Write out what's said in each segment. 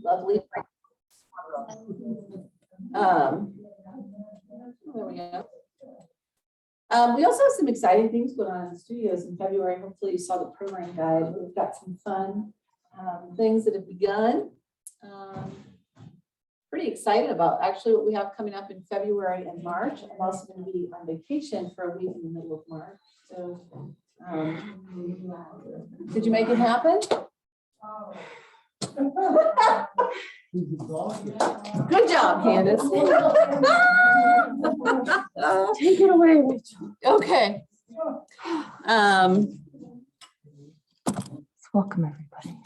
Lovely. There we go. We also have some exciting things going on in the studios in February. Hopefully you saw the program guide. We've got some fun things that have begun. Pretty excited about actually what we have coming up in February and March. I'm also going to be on vacation for a week in the middle of March. So did you make it happen? Good job, Candace. Take it away, Rachel. Okay. Welcome, everybody.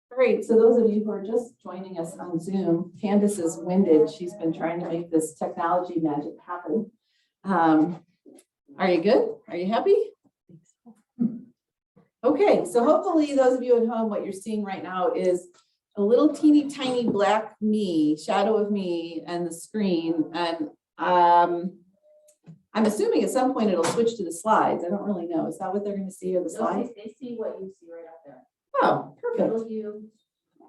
Great. So those of you who are just joining us on Zoom, Candace is winded. She's been trying to make this technology magic happen. Are you good? Are you happy? Okay, so hopefully those of you at home, what you're seeing right now is a little teeny tiny black me, shadow of me and the screen. And I'm assuming at some point it'll switch to the slides. I don't really know. Is that what they're going to see, or the slides? They see what you see right up there. Oh, perfect. Little you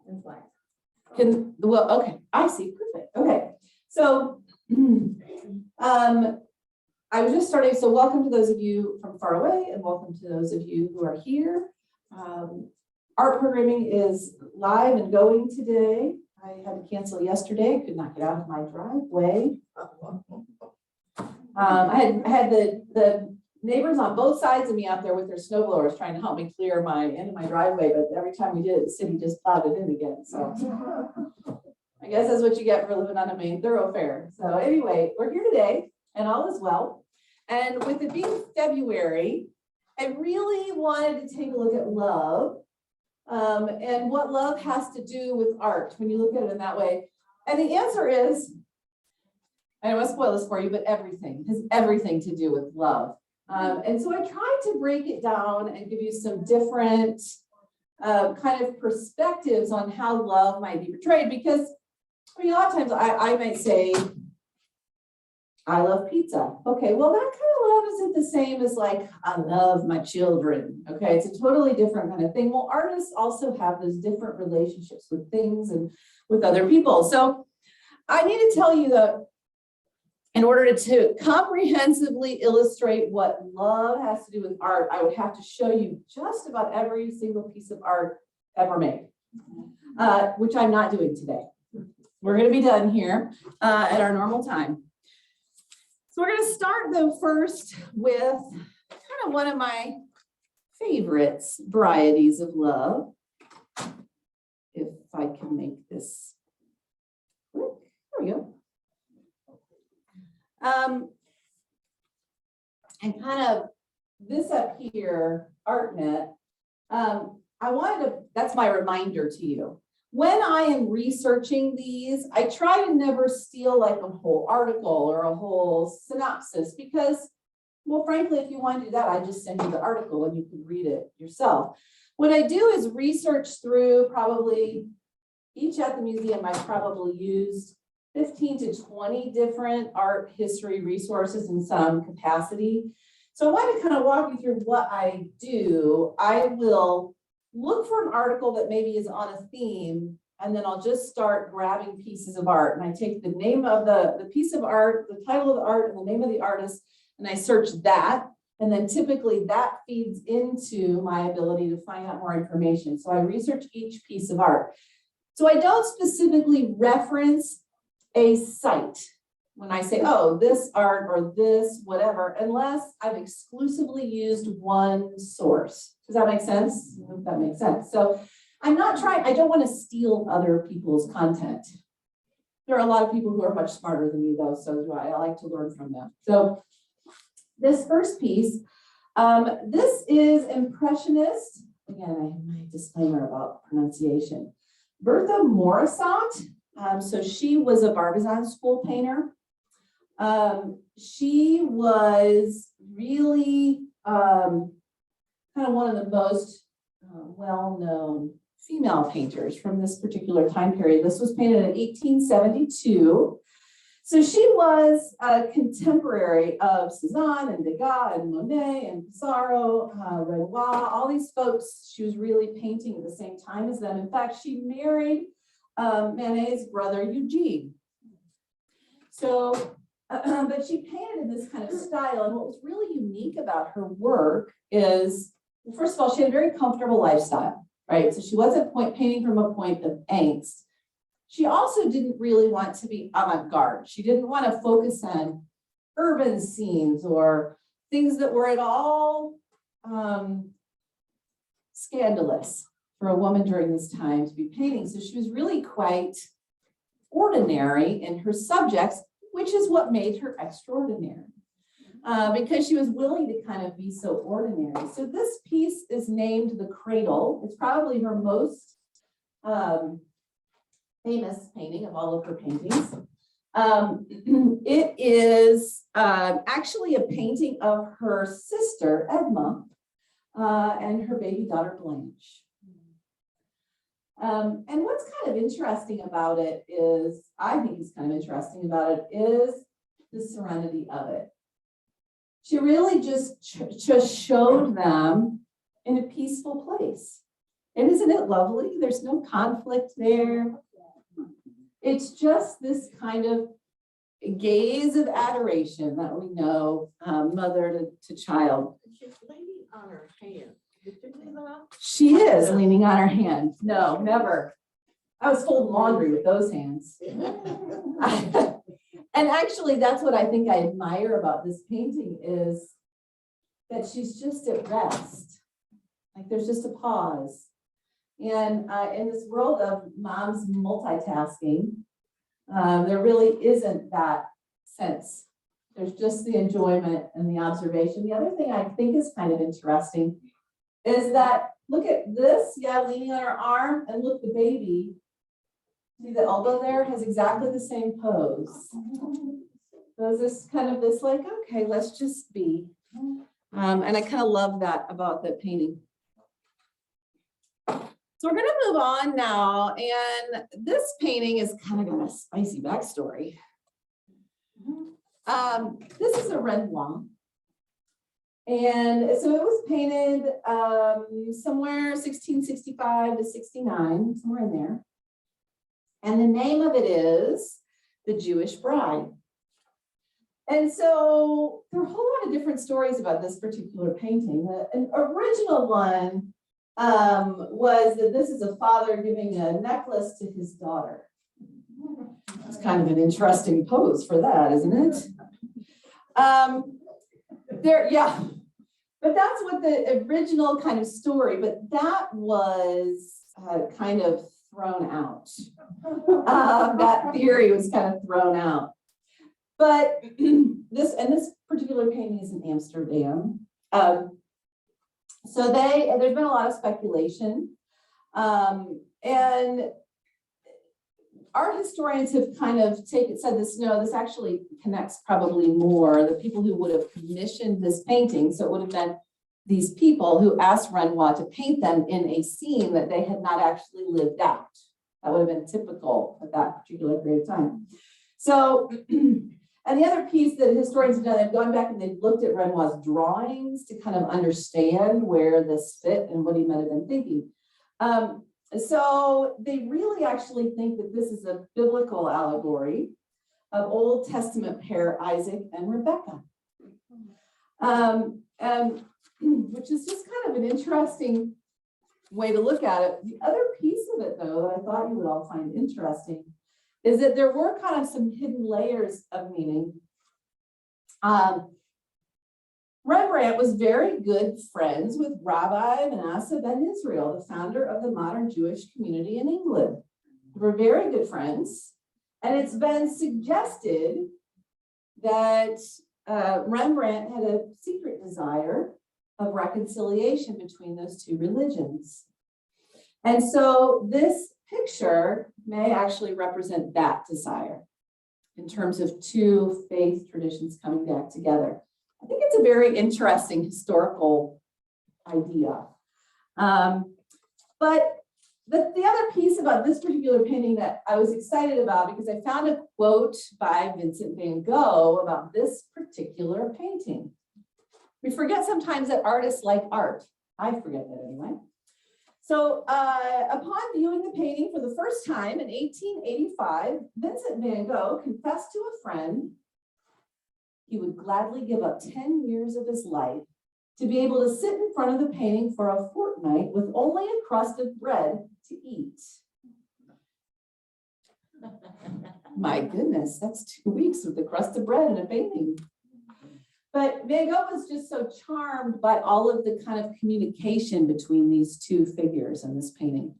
and slides. Well, okay, I see. Perfect. Okay, so I was just starting. So welcome to those of you from far away, and welcome to those of you who are here. Art programming is live and going today. I had to cancel yesterday. Could not get out of my driveway. I had the neighbors on both sides of me out there with their snow blowers trying to help me clear my end of my driveway, but every time we did it, the city just plowed it in again. So I guess that's what you get for living on a main thoroughfare. So anyway, we're here today and all is well. And with it being February, I really wanted to take a look at love and what love has to do with art when you look at it in that way. And the answer is, I don't want to spoil this for you, but everything has everything to do with love. And so I tried to break it down and give you some different kind of perspectives on how love might be portrayed, because I mean, a lot of times I might say, I love pizza. Okay, well, that kind of love isn't the same as like, I love my children. Okay, it's a totally different kind of thing. Well, artists also have those different relationships with things and with other people. So I need to tell you that in order to comprehensively illustrate what love has to do with art, I would have to show you just about every single piece of art ever made, which I'm not doing today. We're going to be done here at our normal time. So we're going to start though first with kind of one of my favorites, varieties of love. If I can make this work. There we go. And kind of this up here, ArtNet, that's my reminder to you. When I am researching these, I try to never steal like a whole article or a whole synopsis because, well, frankly, if you want to do that, I just send you the article and you can read it yourself. What I do is research through probably each at the museum, I probably used 15 to 20 different art history resources in some capacity. So I want to kind of walk you through what I do. I will look for an article that maybe is on a theme, and then I'll just start grabbing pieces of art. And I take the name of the piece of art, the title of the art, and the name of the artist, and I search that. And then typically that feeds into my ability to find out more information. So I research each piece of art. So I don't specifically reference a site when I say, oh, this art or this whatever, unless I've exclusively used one source. Does that make sense? I hope that makes sense. So I don't want to steal other people's content. There are a lot of people who are much smarter than me though, so do I. I like to learn from them. So this first piece, this is Impressionist. Again, I have my disclaimer about pronunciation. Bertha Morisot. So she was a Barbizon school painter. She was really kind of one of the most well-known female painters from this particular time period. This was painted in 1872. So she was a contemporary of Cezanne and Degas and Monet and Pissarro, Renoir, all these folks. She was really painting at the same time as them. In fact, she married Manet's brother, Eugene. So, but she painted in this kind of style. And what was really unique about her work is, well, first of all, she had a very comfortable lifestyle, right? So she wasn't painting from a point of angst. She also didn't really want to be avant-garde. She didn't want to focus on urban scenes or things that were at all scandalous for a woman during this time to be painting. So she was really quite ordinary in her subjects, which is what made her extraordinary, because she was willing to kind of be so ordinary. So this piece is named The Cradle. It's probably her most famous painting of all of her paintings. It is actually a painting of her sister, Edma, and her baby daughter, Blanche. And what's kind of interesting about it is, I think is kind of interesting about it, is the serenity of it. She really just showed them in a peaceful place. And isn't it lovely? There's no conflict there. It's just this kind of gaze of adoration that we know, mother to child. She's leaning on her hand. Did you leave that out? She is leaning on her hand. No, never. I was folding laundry with those hands. And actually, that's what I think I admire about this painting is that she's just at rest. Like there's just a pause. And in this world of mom's multitasking, there really isn't that sense. There's just the enjoyment and the observation. The other thing I think is kind of interesting is that, look at this, yeah, leaning on her arm, and look, the baby, see the elbow there, has exactly the same pose. So it's this kind of this like, okay, let's just be. And I kind of love that about the painting. So we're gonna move on now, and this painting is kind of got a spicy backstory. This is a Renoir. And so it was painted somewhere 1665 to 69, somewhere in there. And the name of it is The Jewish Bride. And so there are a whole lot of different stories about this particular painting. An original one was that this is a father giving a necklace to his daughter. It's kind of an interesting pose for that, isn't it? Yeah, but that's what the original kind of story, but that was kind of thrown out. That theory was kind of thrown out. But this particular painting is in Amsterdam. So there's been a lot of speculation, and art historians have kind of said this, no, this actually connects probably more the people who would have commissioned this painting. So it would have been these people who asked Renoir to paint them in a scene that they had not actually lived out. That would have been typical at that particular period of time. So, and the other piece that historians have done, they've gone back and they've looked at Renoir's drawings to kind of understand where this fit and what he might have been thinking. So they really actually think that this is a biblical allegory of Old Testament pair Isaac and Rebecca, which is just kind of an interesting way to look at it. The other piece of it, though, that I thought you would all find interesting is that there were kind of some hidden layers of meaning. Rembrandt was very good friends with Rabbi Manasseh ben Israel, the founder of the modern Jewish community in England. They were very good friends. And it's been suggested that Rembrandt had a secret desire of reconciliation between those two religions. And so this picture may actually represent that desire in terms of two faith traditions coming back together. I think it's a very interesting historical idea. But the other piece about this particular painting that I was excited about, because I found a quote by Vincent van Gogh about this particular painting. We forget sometimes that artists like art. I forget that anyway. So upon viewing the painting for the first time in 1885, Vincent van Gogh confessed to a friend he would gladly give up 10 years of his life to be able to sit in front of the painting for a fortnight with only a crust of bread to eat. My goodness, that's 2 weeks with the crust of bread and a painting. But Van Gogh was just so charmed by all of the kind of communication between these two figures in this painting.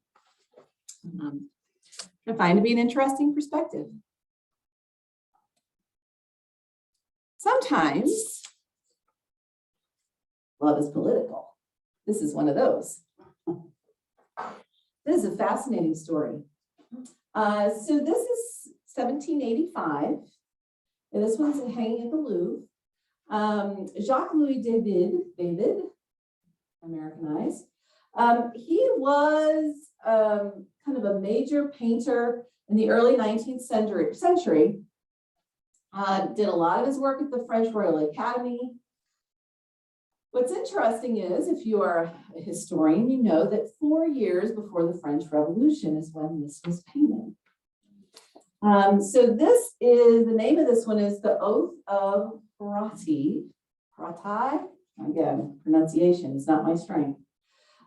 I find it to be an interesting perspective. Sometimes love is political. This is one of those. This is a fascinating story. So this is 1785. And this one's hanging at the Louvre. Jacques-Louis David, Americanized. He was kind of a major painter in the early 19th century. Did a lot of his work at the French Royal Academy. What's interesting is, if you are a historian, you know that 4 years before the French Revolution is when this was painted. So this is, the name of this one is The Oath of Hratti. Again, pronunciation is not my strength.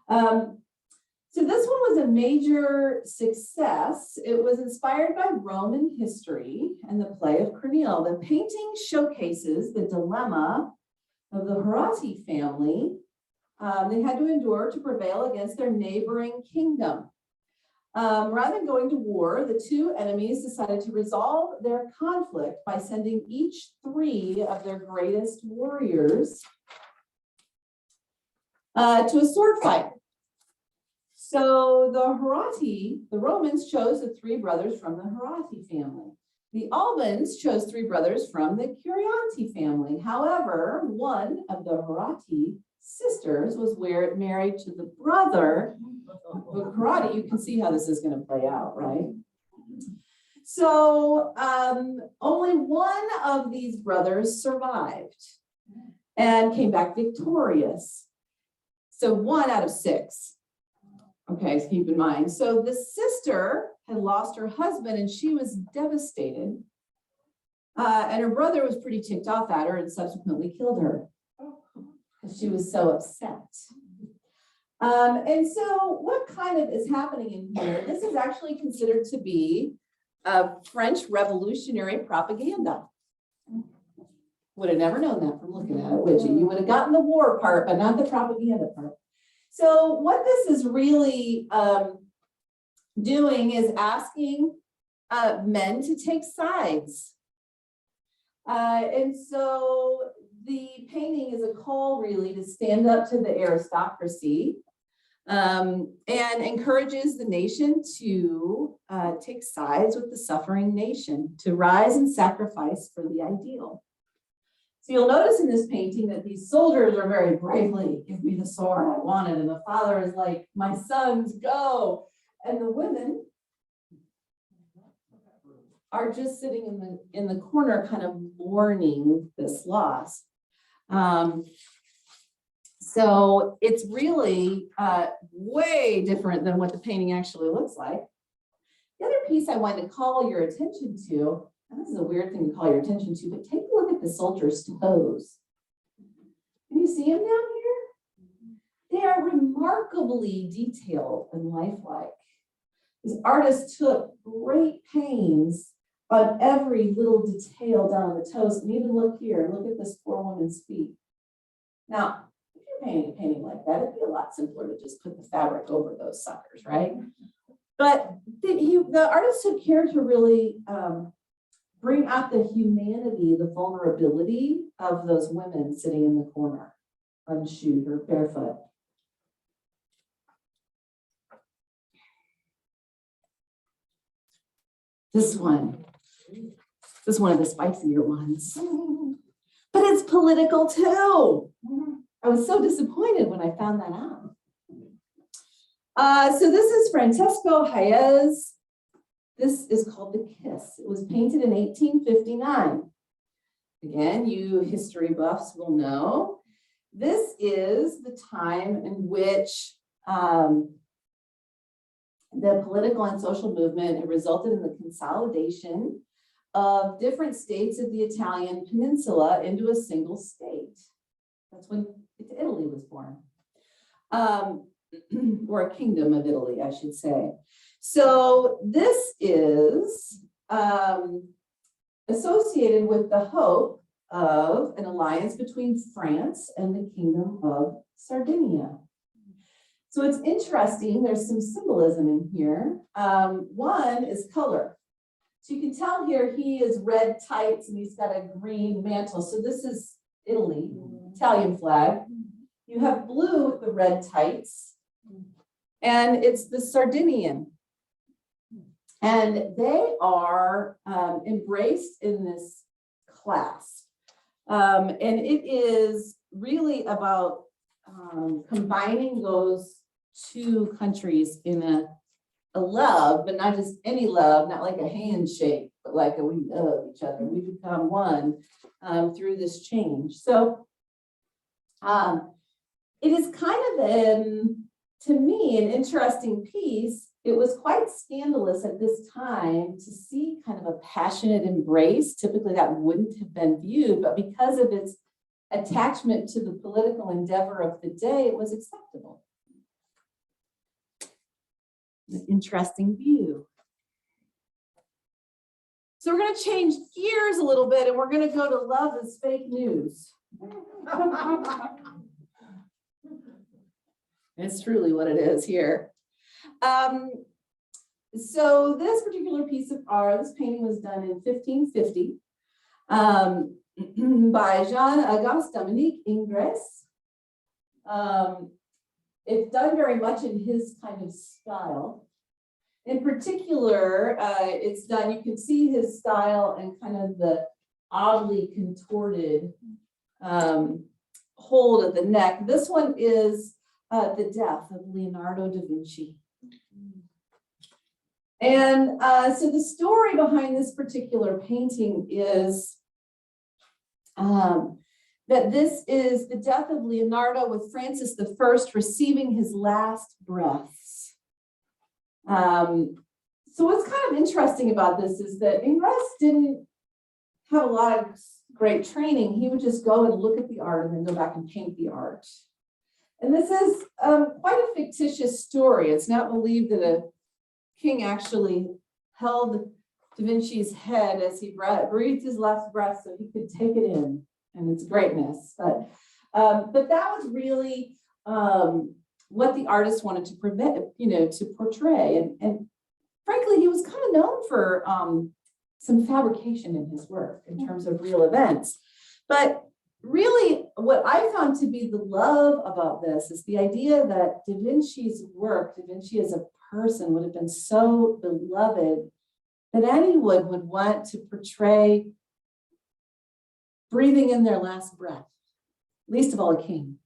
So this one was a major success. It was inspired by Roman history and the play of Corneille. The painting showcases the dilemma of the Hratti family they had to endure to prevail against their neighboring kingdom. Rather than going to war, the two enemies decided to resolve their conflict by sending each 3 of their greatest warriors to a sword fight. So the Romans chose the 3 brothers from the Hratti family. The Albans chose 3 brothers from the Curianti family. However, one of the Hratti sisters was married to the brother of Hratti. You can see how this is going to play out, right? So only one of these brothers survived and came back victorious. So 1 out of 6. Okay, so keep in mind. So the sister had lost her husband and she was devastated. And her brother was pretty ticked off at her and subsequently killed her because she was so upset. And so what kind of is happening in here? This is actually considered to be French revolutionary propaganda. Would have never known that from looking at it, would you? You would have gotten the war part, but not the propaganda part. So what this is really doing is asking men to take sides. And so the painting is a call really to stand up to the aristocracy and encourages the nation to take sides with the suffering nation, to rise and sacrifice for the ideal. So you'll notice in this painting that these soldiers are very bravely, give me the sword I wanted. And the father is like, my sons, go. And the women are just sitting in the corner, kind of mourning this loss. So it's really way different than what the painting actually looks like. The other piece I wanted to call your attention to, and this is a weird thing to call your attention to, but take a look at the soldier's toes. Can you see them down here? They are remarkably detailed and lifelike. This artist took great pains on every little detail down on the toes. And even look here, look at this poor woman's feet. Now, if you're painting a painting like that, it'd be a lot simpler to just put the fabric over those suckers, right? But the artist took care to really bring out the humanity, the vulnerability of those women sitting in the corner, unshoed or barefoot. This one is one of the spicier ones, but it's political too. I was so disappointed when I found that out. So this is Francesco Hayez. This is called The Kiss. It was painted in 1859. Again, you history buffs will know. This is the time in which the political and social movement had resulted in the consolidation of different states of the Italian peninsula into a single state. That's when Italy was born. Or a kingdom of Italy, I should say. So this is associated with the hope of an alliance between France and the Kingdom of Sardinia. So it's interesting, there's some symbolism in here. One is color. So you can tell here he is red tights and he's got a green mantle. So this is Italy, Italian flag. You have blue with the red tights, and it's the Sardinian. And they are embraced in this class. And it is really about combining those two countries in a love, but not just any love, not like a handshake, but like we love each other. We become one through this change. So it is kind of, to me, an interesting piece. It was quite scandalous at this time to see kind of a passionate embrace. Typically that wouldn't have been viewed, but because of its attachment to the political endeavor of the day, it was acceptable. An interesting view. So we're going to change gears a little bit and we're going to go to Love is Fake News. It's truly what it is here. So this particular piece of art, this painting was done in 1550 by Jean-Auguste Dominique Ingres. It's done very much in his kind of style. In particular, it's done, you can see his style and kind of the oddly contorted hold of the neck. This one is the death of Leonardo da Vinci. And so the story behind this particular painting is that this is the death of Leonardo with Francis I receiving his last breaths. So what's kind of interesting about this is that Ingres didn't have a lot of great training. He would just go and look at the art and then go back and paint the art. And this is quite a fictitious story. It's not believed that a king actually held Da Vinci's head as he breathed his last breath so he could take it in and its greatness. But that was really what the artist wanted to to portray. And frankly, he was kind of known for some fabrication in his work in terms of real events. But really, what I found to be the love about this is the idea that Da Vinci's work, Da Vinci as a person, would have been so beloved that anyone would want to portray breathing in their last breath, least of all a king.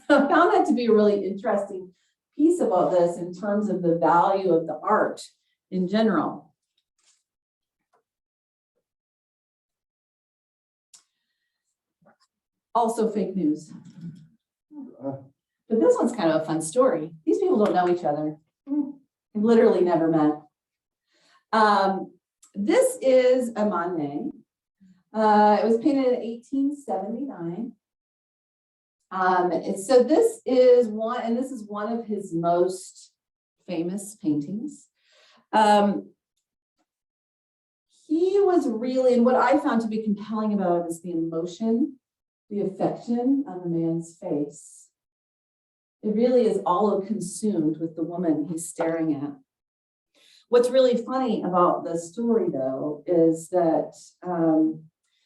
So I found that to be a really interesting piece about this in terms of the value of the art in general. Also fake news. But this one's kind of a fun story. These people don't know each other. They've literally never met. This is a Monet. It was painted in 1879. So this is one of his most famous paintings. He was really, and what I found to be compelling about it is the emotion, the affection on the man's face. It really is all consumed with the woman he's staring at. What's really funny about the story, though, is that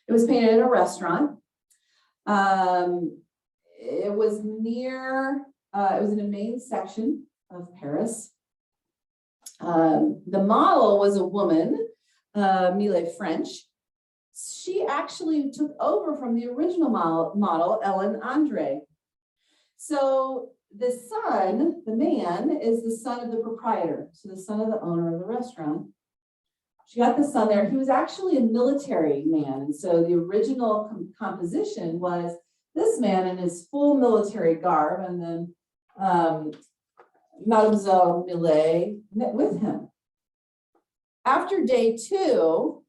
it was painted in a restaurant. It was near, it was in a main section of Paris. The model was a woman, Mille French. She actually took over from the original model, Ellen Andre. So the son, the man, is the son of the proprietor, so the son of the owner of the restaurant. She got the son there. He was actually a military man, and so the original composition was this man in his full military garb, and then Mademoiselle Millet with him. After day 2,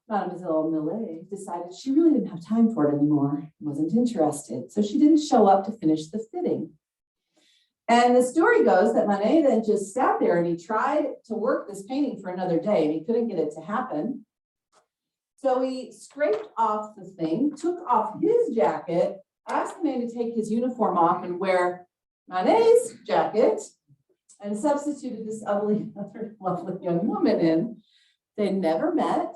Mademoiselle Millet decided she really didn't have time for it anymore, wasn't interested, so she didn't show up to finish the fitting. And the story goes that Manet then just sat there and he tried to work this painting for another day and he couldn't get it to happen. So he scraped off the thing, took off his jacket, asked the man to take his uniform off and wear Manet's jacket, and substituted this other lovely young woman in. They never met.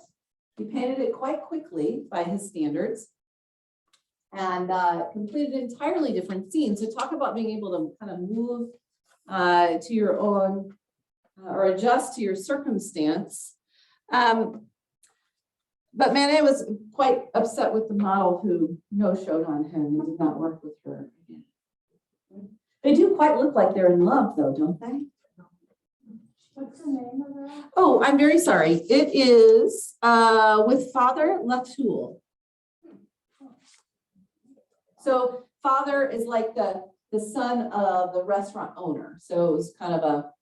He painted it quite quickly by his standards and completed an entirely different scene. So talk about being able to kind of move to your own or adjust to your circumstance. But Manet was quite upset with the model who no-showed on him and did not work with her again. They do quite look like they're in love though, don't they? What's the name of that? Oh, I'm very sorry. It is with Father Latoul. So father is like the son of the restaurant owner. So it was kind of a.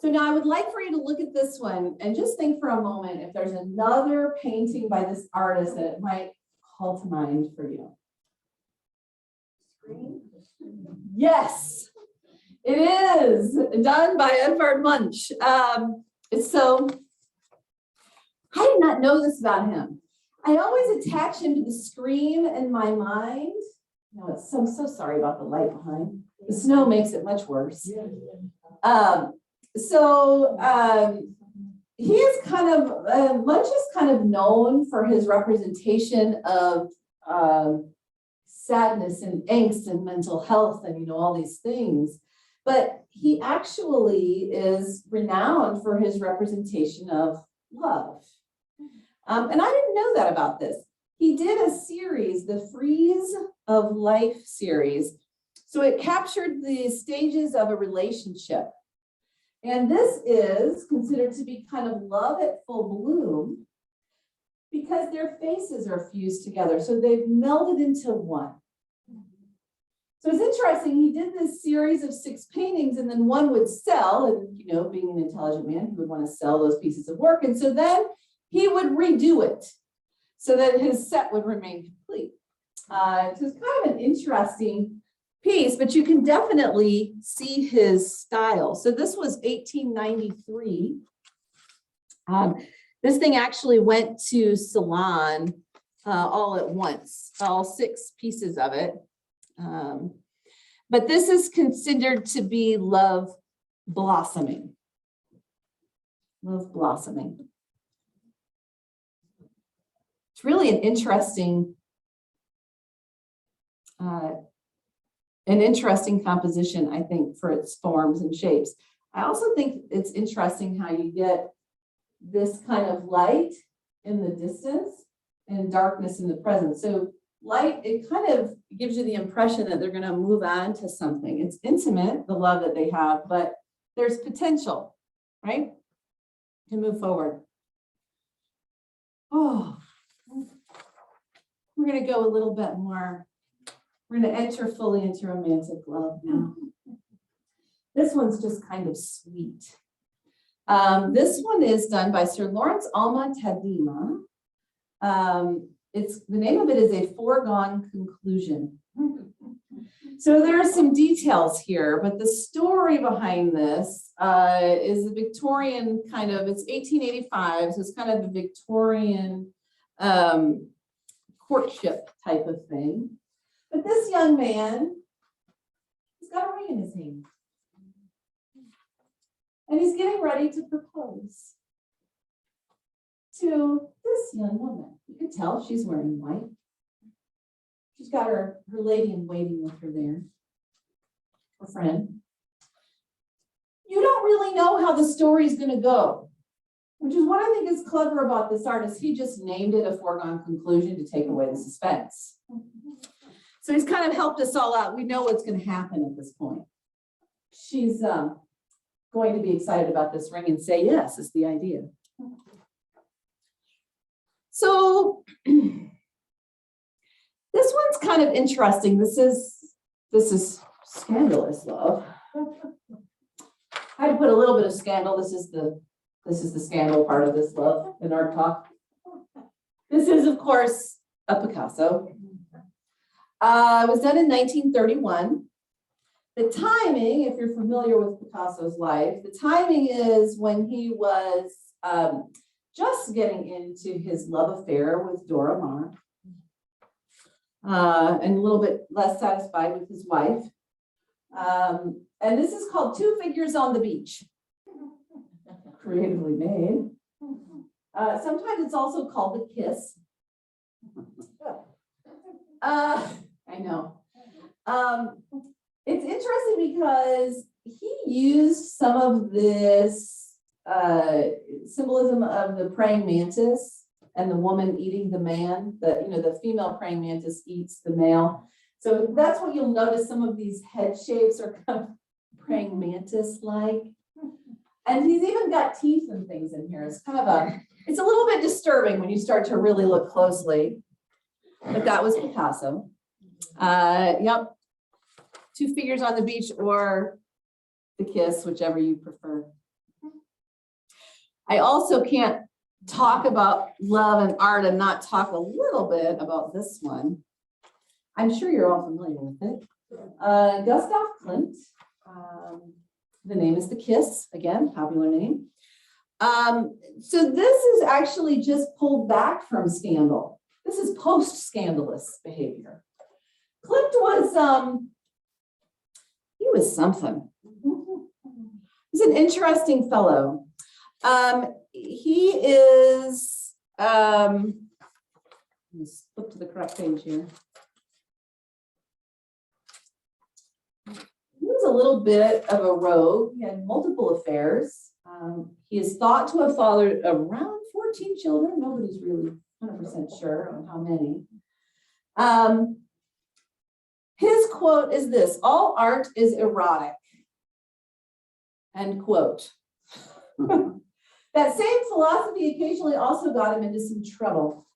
So now I would like for you to look at this one and just think for a moment if there's another painting by this artist that it might call to mind for you. Yes, it is done by Edvard Munch. So I did not know this about him. I always attach him to the scream in my mind. No, I'm so sorry about the light behind. The snow makes it much worse. He is kind of, Munch is kind of known for his representation of sadness and angst and mental health and, all these things. But he actually is renowned for his representation of love. And I didn't know that about this. He did a series, the Frieze of Life series. So it captured the stages of a relationship. And this is considered to be kind of love at full bloom because their faces are fused together. So they've melded into one. So it's interesting, he did this series of 6 paintings and then one would sell, and being an intelligent man, he would want to sell those pieces of work. And so then he would redo it so that his set would remain complete. So it's kind of an interesting piece, but you can definitely see his style. So this was 1893. This thing actually went to Salon all at once, all 6 pieces of it. But this is considered to be love blossoming. Love blossoming. It's really an interesting composition, I think, for its forms and shapes. I also think it's interesting how you get this kind of light in the distance and darkness in the present. So light, it kind of gives you the impression that they're going to move on to something. It's intimate, the love that they have, but there's potential, right, to move forward. Oh, we're going to go a little bit more. We're going to enter fully into romantic love now. This one's just kind of sweet. This one is done by Sir Lawrence Alma Tadema. The name of it is A Foregone Conclusion. So there are some details here, but the story behind this is a Victorian kind of, it's 1885, so it's kind of a Victorian courtship type of thing. But this young man, he's got a ring in his hand. And he's getting ready to propose to this young woman. You can tell she's wearing white. She's got her lady in waiting with her there, her friend. You don't really know how the story's going to go, which is what I think is clever about this artist. He just named it A Foregone Conclusion to take away the suspense. So he's kind of helped us all out. We know what's going to happen at this point. She's going to be excited about this ring and say yes, is the idea. So this one's kind of interesting. This is scandalous love. I had to put a little bit of scandal. This is the scandal part of this love in our talk. This is, of course, a Picasso. It was done in 1931. The timing, if you're familiar with Picasso's life, the timing is when he was just getting into his love affair with Dora Maar, and a little bit less satisfied with his wife. And this is called Two Figures on the Beach. Creatively made. Sometimes it's also called The Kiss. I know. It's interesting because he used some of this symbolism of the praying mantis and the woman eating the man. The female praying mantis eats the male. So that's what you'll notice. Some of these head shapes are kind of praying mantis-like. And he's even got teeth and things in here. It's kind of it's a little bit disturbing when you start to really look closely. But that was Picasso. Yep. Two Figures on the Beach or The Kiss, whichever you prefer. I also can't talk about love and art and not talk a little bit about this one. I'm sure you're all familiar with it. Gustav Klimt. The name is The Kiss, again, popular name. So this is actually just pulled back from scandal. This is post-scandalous behavior. Klimt was, he was something. He's an interesting fellow. He is, let's flip to the correct page here. He was a little bit of a rogue. He had multiple affairs. He is thought to have fathered around 14 children. Nobody's really 100% sure on how many. His quote is this: "All art is erotic." End quote. That same philosophy occasionally also got him into some trouble.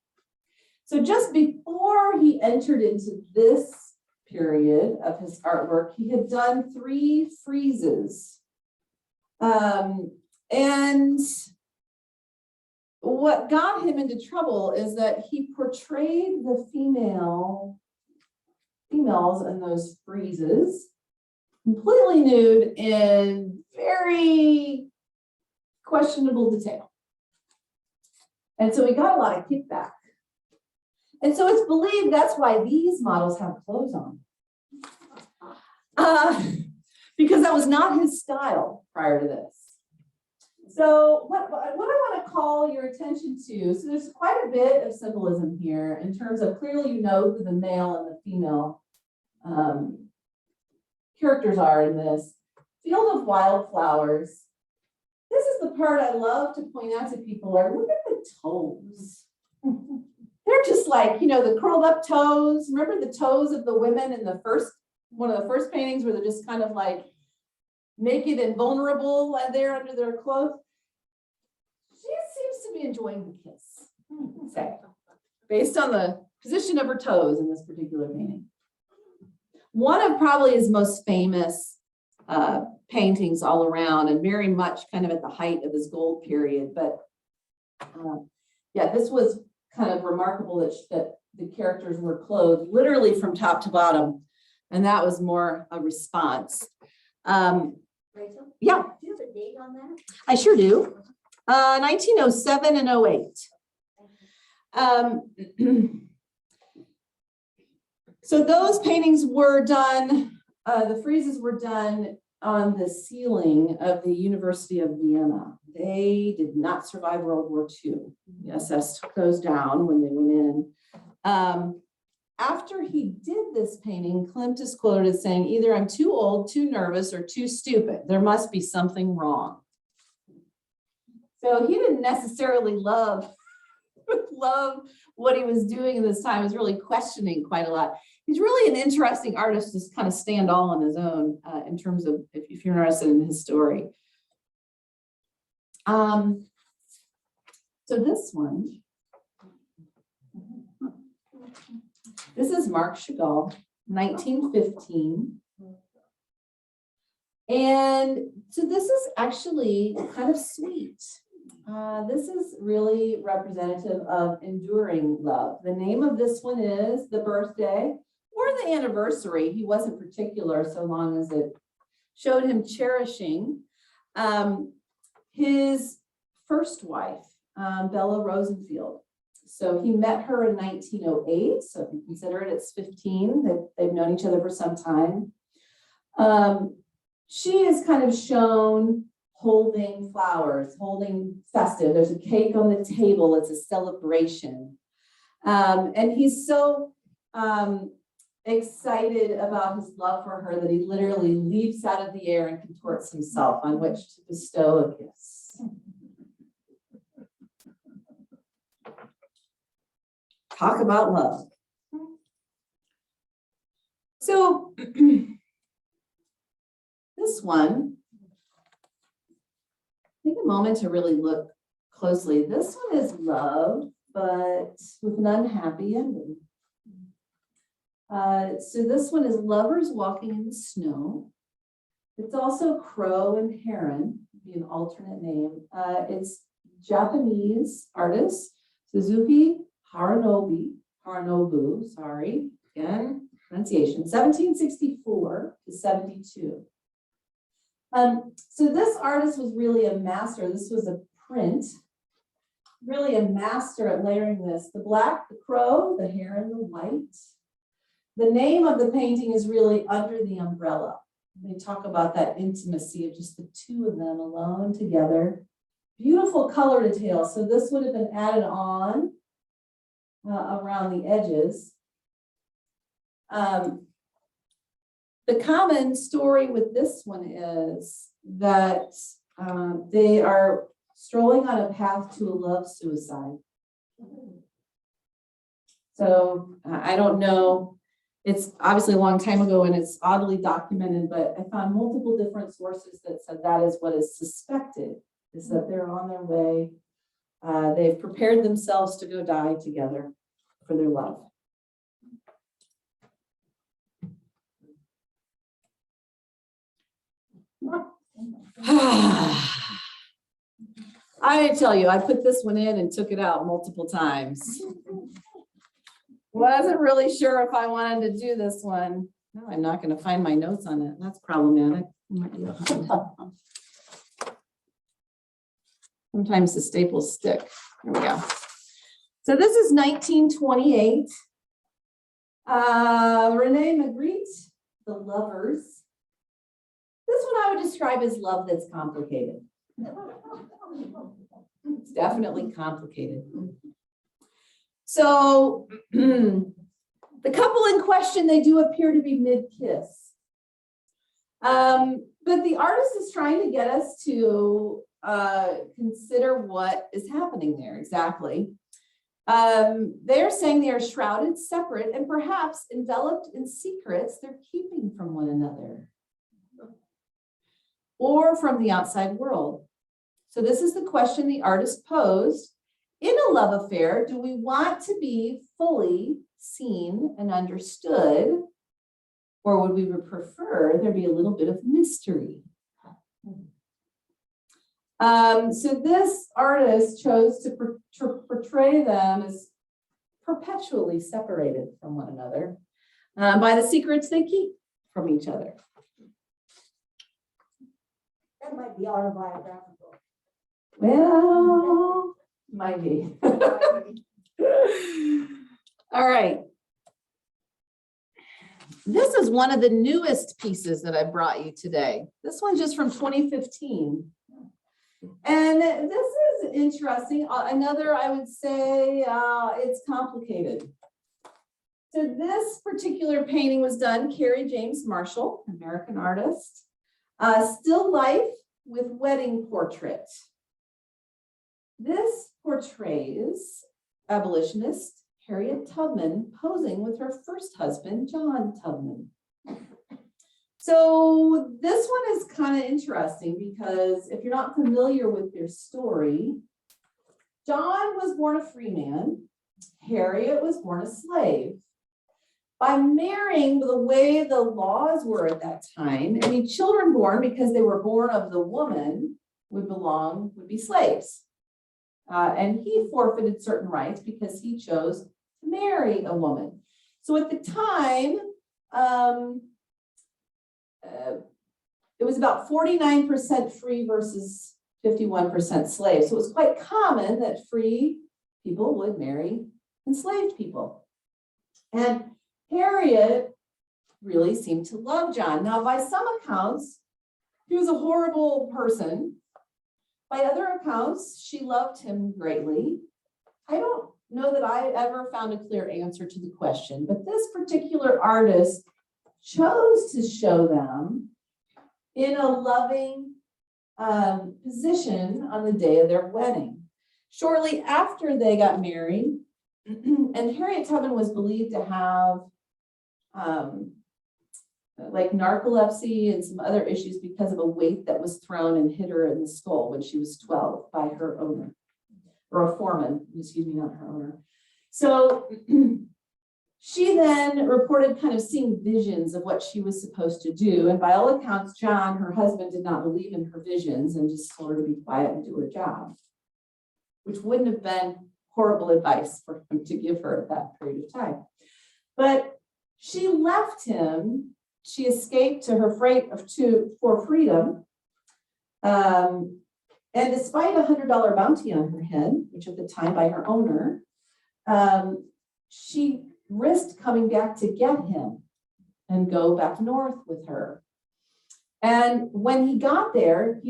So just before he entered into this period of his artwork, he had done 3 friezes. And what got him into trouble is that he portrayed the females in those friezes completely nude in very questionable detail. And so he got a lot of kickback. And so it's believed that's why these models have clothes on. Because that was not his style prior to this. So what I want to call your attention to, so there's quite a bit of symbolism here in terms of clearly you know who the male and the female characters are in this. Field of Wildflowers. This is the part I love to point out to people are, look at the toes. They're just like, the curled up toes. Remember the toes of the women in one of the first paintings where they're just kind of like naked and vulnerable there under their clothes? She seems to be enjoying the kiss, say, based on the position of her toes in this particular painting. One of probably his most famous paintings all around, and very much kind of at the height of his gold period. But yeah, this was kind of remarkable that the characters were clothed literally from top to bottom. And that was more a response. Rachel? Yeah. Do you have a date on that? I sure do. 1907 and 08. So those paintings were done, the friezes were done on the ceiling of the University of Vienna. They did not survive World War II. The SS took those down when they went in. After he did this painting, Klimt is quoted as saying, either I'm too old, too nervous, or too stupid. There must be something wrong. So he didn't necessarily love what he was doing in this time. He was really questioning quite a lot. he's really an interesting artist, just kind of stand all on his own in terms of if you're interested in his story. So this one, this is Marc Chagall, 1915. And so this is actually kind of sweet. This is really representative of enduring love. The name of this one is The Birthday or the Anniversary. He wasn't particular so long as it showed him cherishing his first wife, Bella Rosenfield. So he met her in 1908. So if you consider it, it's 15. They've known each other for some time. She is kind of shown holding flowers, holding festive. There's a cake on the table. It's a celebration. And he's so excited about his love for her that he literally leaps out of the air and contorts himself on which to bestow a kiss. Talk about love. So this one, take a moment to really look closely. This one is love, but with an unhappy ending. So this one is lovers walking in the snow. It's also crow and heron, be an alternate name. It's Japanese artist Suzuki Haranobu, sorry, again, pronunciation, 1764 to 72. So this artist was really a master. This was a print, really a master at layering this. The black, the crow, the heron, the white. The name of the painting is really Under the Umbrella. They talk about that intimacy of just the two of them alone together. Beautiful color detail. So this would have been added on around the edges. The common story with this one is that they are strolling on a path to a love suicide. So I don't know. It's obviously a long time ago and it's oddly documented, but I found multiple different sources that said that is what is suspected, is that they're on their way. They've prepared themselves to go die together for their love. I tell you, I put this one in and took it out multiple times. Wasn't really sure if I wanted to do this one. No, I'm not going to find my notes on it. That's problematic. Sometimes the staples stick. There we go. So this is 1928. Rene Magritte, The Lovers. This one I would describe as love that's complicated. It's definitely complicated. So the couple in question, they do appear to be mid-kiss. But the artist is trying to get us to consider what is happening there exactly. They're saying they are shrouded, separate, and perhaps enveloped in secrets they're keeping from one another or from the outside world. So this is the question the artist posed. In a love affair, do we want to be fully seen and understood, or would we prefer there be a little bit of mystery? So this artist chose to portray them as perpetually separated from one another by the secrets they keep from each other. That might be autobiographical. Well, might be. All right. This is one of the newest pieces that I brought you today. This one's just from 2015. And this is interesting. Another, I would say, it's complicated. So this particular painting was done, Carrie James Marshall, American artist. Still life with wedding portrait. This portrays abolitionist Harriet Tubman posing with her first husband, John Tubman. So this one is kind of interesting because if you're not familiar with their story, John was born a free man. Harriet was born a slave. By marrying the way the laws were at that time, any children born because they were born of the woman would be slaves. And he forfeited certain rights because he chose to marry a woman. So at the time, it was about 49% free versus 51% slave. So it was quite common that free people would marry enslaved people. And Harriet really seemed to love John. Now, by some accounts, he was a horrible person. By other accounts, she loved him greatly. I don't know that I ever found a clear answer to the question, but this particular artist chose to show them in a loving position on the day of their wedding. Shortly after they got married, and Harriet Tubman was believed to have like narcolepsy and some other issues because of a weight that was thrown and hit her in the skull when she was 12 by her owner, or a foreman, excuse me, not her owner. So she then reported kind of seeing visions of what she was supposed to do. And by all accounts, John, her husband, did not believe in her visions and just told her to be quiet and do her job, which wouldn't have been horrible advice for him to give her at that period of time. But she left him. She escaped to her for freedom. And despite a $100 bounty on her head, which at the time by her owner, she risked coming back to get him and go back north with her. And when he got there,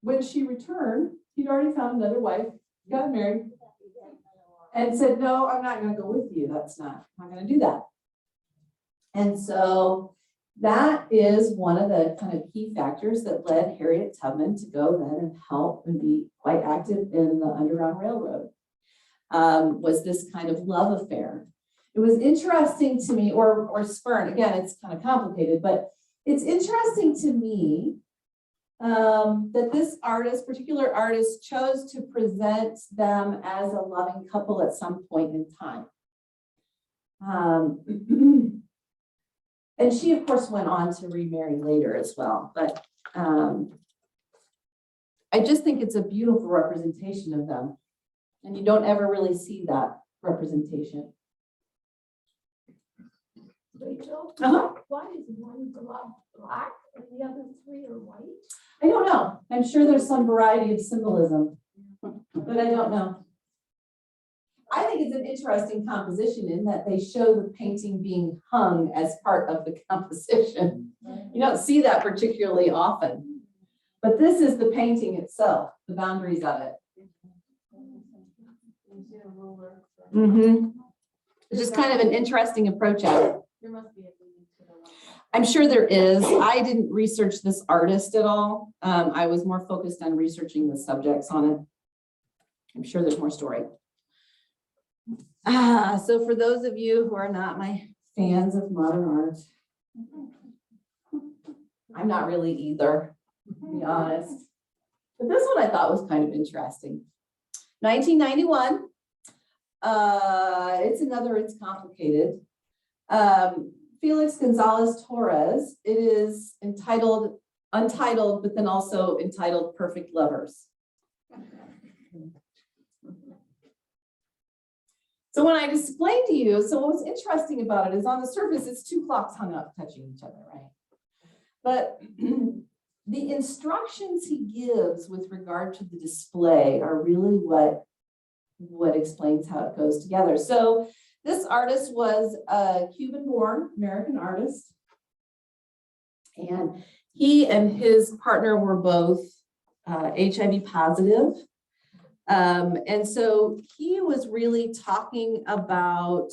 when she returned, he'd already found another wife, got married, and said, no, I'm not going to go with you. I'm not going to do that. And so that is one of the kind of key factors that led Harriet Tubman to go then and help and be quite active in the Underground Railroad, was this kind of love affair. It was interesting to me, or spurn, again, it's kind of complicated, but it's interesting to me that this particular artist chose to present them as a loving couple at some point in time. And she, of course, went on to remarry later as well. But I just think it's a beautiful representation of them. And you don't ever really see that representation. Rachel, why is one black and the other three are white? I don't know. I'm sure there's some variety of symbolism, but I don't know. I think it's an interesting composition in that they show the painting being hung as part of the composition. You don't see that particularly often, but this is the painting itself, the boundaries of it. It's just kind of an interesting approach at it. There must be a meaning to the one. I'm sure there is. I didn't research this artist at all. I was more focused on researching the subjects on it. I'm sure there's more story. So for those of you who are not my fans of modern art, I'm not really either, to be honest. But this one I thought was kind of interesting. 1991. It's complicated. Felix Gonzalez Torres. It is untitled, but then also entitled Perfect Lovers. So when I explained to you, so what's interesting about it is on the surface, it's two clocks hung up touching each other, right? But the instructions he gives with regard to the display are really what explains how it goes together. So this artist was a Cuban-born American artist, and he and his partner were both HIV positive. And so he was really talking about,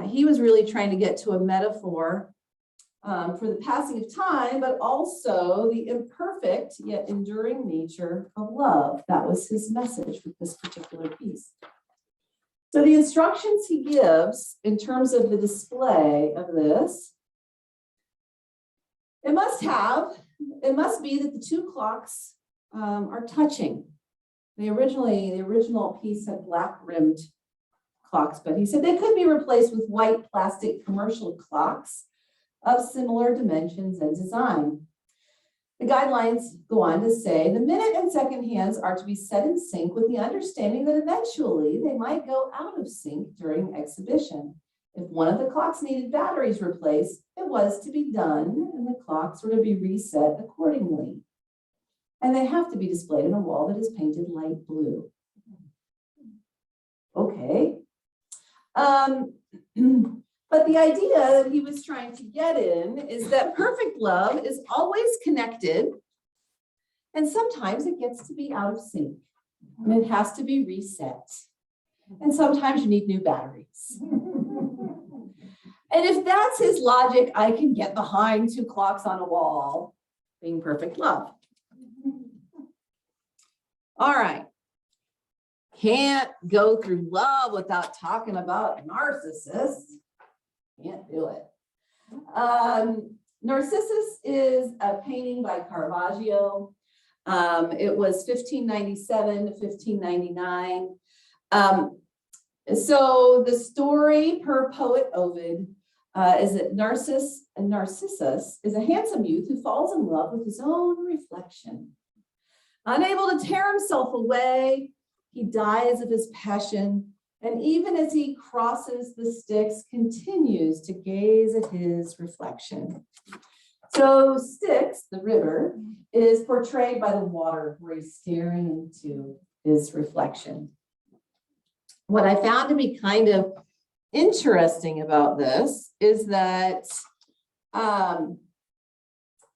he was really trying to get to a metaphor for the passing of time, but also the imperfect yet enduring nature of love. That was his message with this particular piece. So the instructions he gives in terms of the display of this, it must be that the two clocks are touching. The original piece had black rimmed clocks, but he said they could be replaced with white plastic commercial clocks of similar dimensions and design. The guidelines go on to say the minute and second hands are to be set in sync with the understanding that eventually they might go out of sync during exhibition. If one of the clocks needed batteries replaced, it was to be done and the clocks were to be reset accordingly. And they have to be displayed on a wall that is painted light blue. Okay. But the idea that he was trying to get in is that perfect love is always connected, and sometimes it gets to be out of sync, and it has to be reset. And sometimes you need new batteries. And if that's his logic, I can get behind two clocks on a wall being perfect love. All right. Can't go through love without talking about Narcissus. Can't do it. Narcissus is a painting by Caravaggio. It was 1597 to 1599. So the story per poet Ovid is that Narcissus is a handsome youth who falls in love with his own reflection. Unable to tear himself away, he dies of his passion, and even as he crosses the Styx, continues to gaze at his reflection. So Styx, the river, is portrayed by the water where he's staring into his reflection. What I found to be kind of interesting about this is that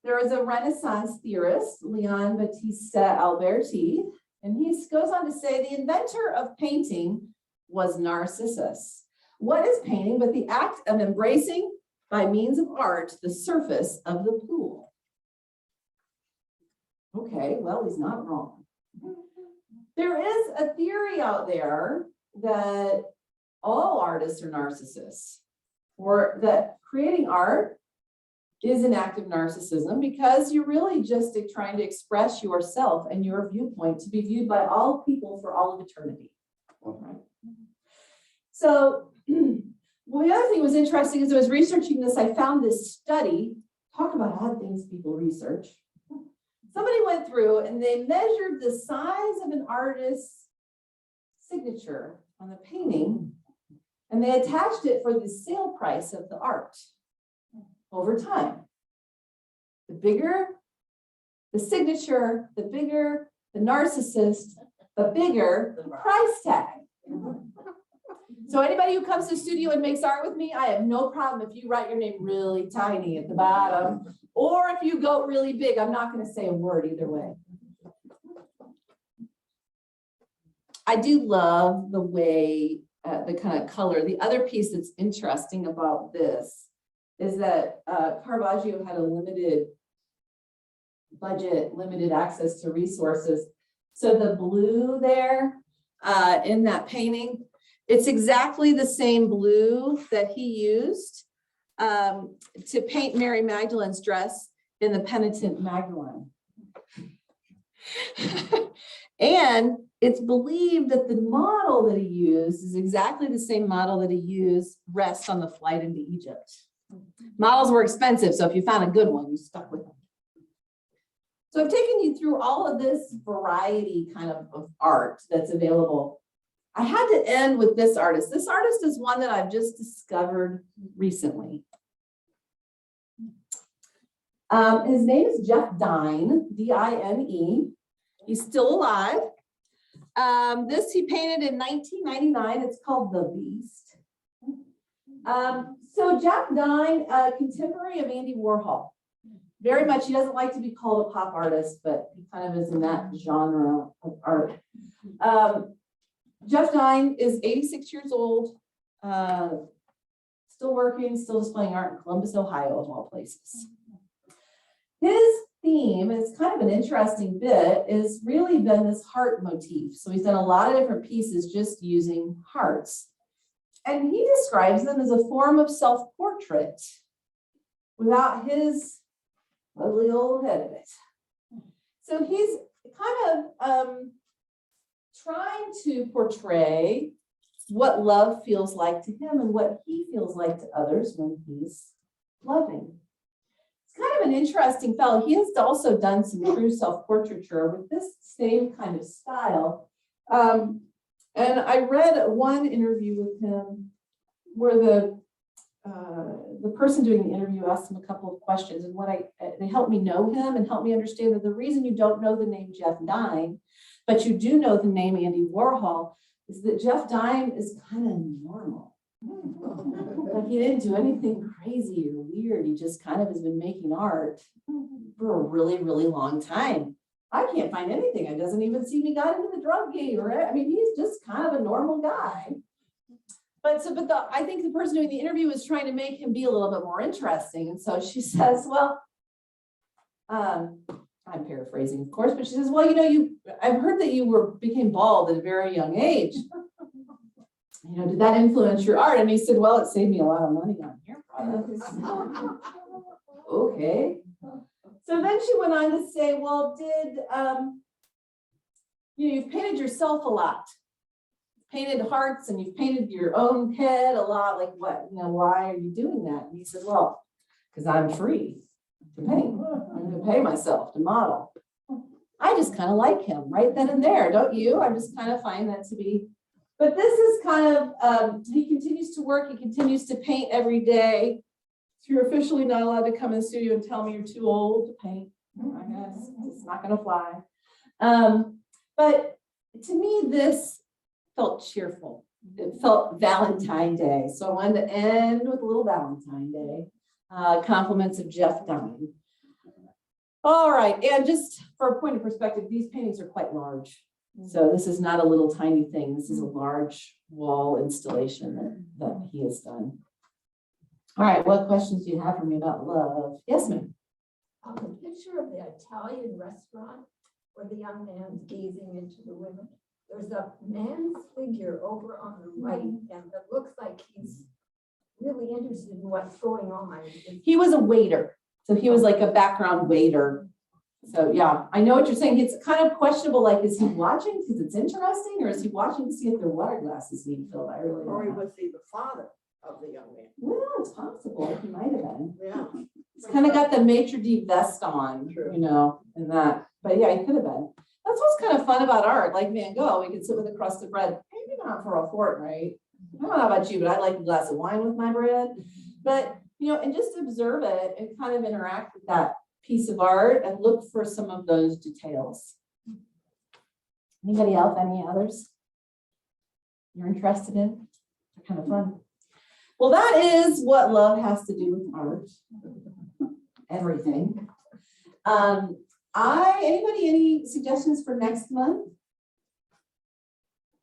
there is a Renaissance theorist, Leon Battista Alberti, and he goes on to say the inventor of painting was Narcissus. What is painting but the act of embracing by means of art the surface of the pool? Okay, well, he's not wrong. There is a theory out there that all artists are narcissists, or that creating art is an act of narcissism because you're really just trying to express yourself and your viewpoint to be viewed by all people for all of eternity. Right? So well, the other thing that was interesting as I was researching this, I found this study, talk about odd things people research. Somebody went through and they measured the size of an artist's signature on the painting, and they attached it for the sale price of the art over time. The bigger the signature, the bigger the narcissist, the bigger the price tag. So anybody who comes to the studio and makes art with me, I have no problem if you write your name really tiny at the bottom, or if you go really big. I'm not going to say a word either way. I do love the way, the kind of color. The other piece that's interesting about this is that Caravaggio had a limited budget, limited access to resources. So the blue there in that painting, it's exactly the same blue that he used to paint Mary Magdalene's dress in the Penitent Magdalene. And it's believed that the model that he used is exactly the same model that he used rest on the flight into Egypt. Models were expensive, so if you found a good one, you stuck with them. So I've taken you through all of this variety kind of art that's available. I had to end with this artist. This artist is one that I've just discovered recently. His name is Jeff Dine, D-I-N-E. He's still alive. This he painted in 1999. It's called The Beast. So Jeff Dine, a contemporary of Andy Warhol. Very much, he doesn't like to be called a pop artist, but he kind of is in that genre of art. Jeff Dine is 86 years old, still working, still displaying art in Columbus, Ohio, of all places. His theme, it's kind of an interesting bit, is really been this heart motif. So he's done a lot of different pieces just using hearts. And he describes them as a form of self-portrait without his ugly old head in it. So he's kind of trying to portray what love feels like to him and what he feels like to others when he's loving. It's kind of an interesting fellow. He has also done some true self-portraiture with this same kind of style. And I read one interview with him where the person doing the interview asked him a couple of questions, and they helped me know him and helped me understand that the reason you don't know the name Jeff Dine, but you do know the name Andy Warhol, is that Jeff Dine is kind of normal. Like he didn't do anything crazy or weird. He just kind of has been making art for a really, really long time. I can't find anything. It doesn't even seem he got into the drug game, right? I mean, he's just kind of a normal guy. But I think the person doing the interview was trying to make him be a little bit more interesting. And so she says, well, I'm paraphrasing, of course, but she says, well, I've heard that you became bald at a very young age. Did that influence your art? And he said, well, it saved me a lot of money on hair products. Okay. So then she went on to say, well, you've painted yourself a lot. Painted hearts and you've painted your own head a lot. Like what? Why are you doing that? And he said, well, because I'm free to paint. I'm going to pay myself to model. I just kind of like him right then and there, don't you? I just kind of find that to be. But this is kind of, he continues to work. He continues to paint every day. So you're officially not allowed to come in the studio and tell me you're too old to paint. I guess it's not going to fly. But to me, this felt cheerful. It felt Valentine Day. So I wanted to end with a little Valentine Day. Compliments of Jeff Dine. All right, and just for a point of perspective, these paintings are quite large. So this is not a little tiny thing. This is a large wall installation that he has done. All right, what questions do you have for me about love? Yes, ma'am. The picture of the Italian restaurant where the young man's gazing into the women. There's a man's figure over on the right, and it looks like he's really interested in what's going on. He was a waiter. So he was like a background waiter. So yeah, I know what you're saying. It's kind of questionable, like, is he watching because it's interesting, or is he watching to see if their water glass is being filled? I really Or don't know. was he the father of the young man? Well, it's possible. He might have been. Yeah. He's kind of got the maitre d' vest on, True. and that. But yeah, he could have been. That's what's kind of fun about art. Like Van Gogh, we could sit with a crust of bread. Maybe not for a fortnight. I don't know about you, but I like a glass of wine with my bread. But, and just observe it and kind of interact with that piece of art and look for some of those details. Anybody else? Any others you're interested in? They're kind of fun. Well, that is what love has to do with art. Everything. Any suggestions for next month?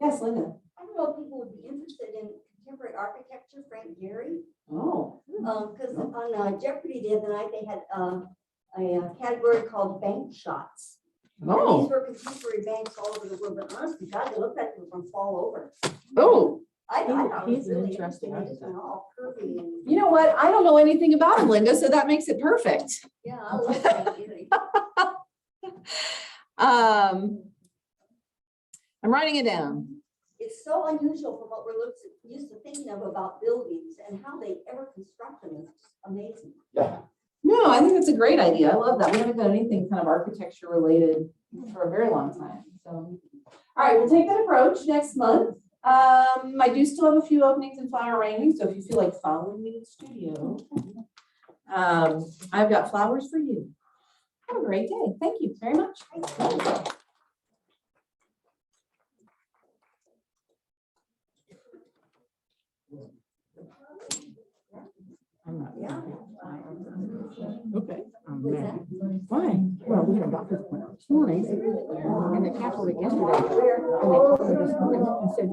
Yes, Linda. I don't know if people would be interested in contemporary architecture, Frank Gehry. Oh. Because on Jeopardy the other night, they had a category called bank shots. And these were contemporary banks all over the world, but honestly, God, they look like they were going to fall over. Oh. I thought it was He's an really interesting interesting. They just went all curvy and, You know what? I don't know anything about him, Linda, so that makes it perfect. yeah, I love Frank Gehry. I'm writing it down. It's so unusual from what we're used to thinking of about buildings and how they ever construct them is amazing. No, I think that's a great idea. I love that. We haven't done anything kind of architecture related for a very long time. So, all right, we'll take that approach next month. I do still have a few openings in flower arranging, so if you feel like following me in the studio, I've got flowers for you. Have a great day. Thank you very much. Yeah. Okay. Why? Well, we had a doctor's appointment this morning, and the Catholic yesterday, and they called me this morning and said,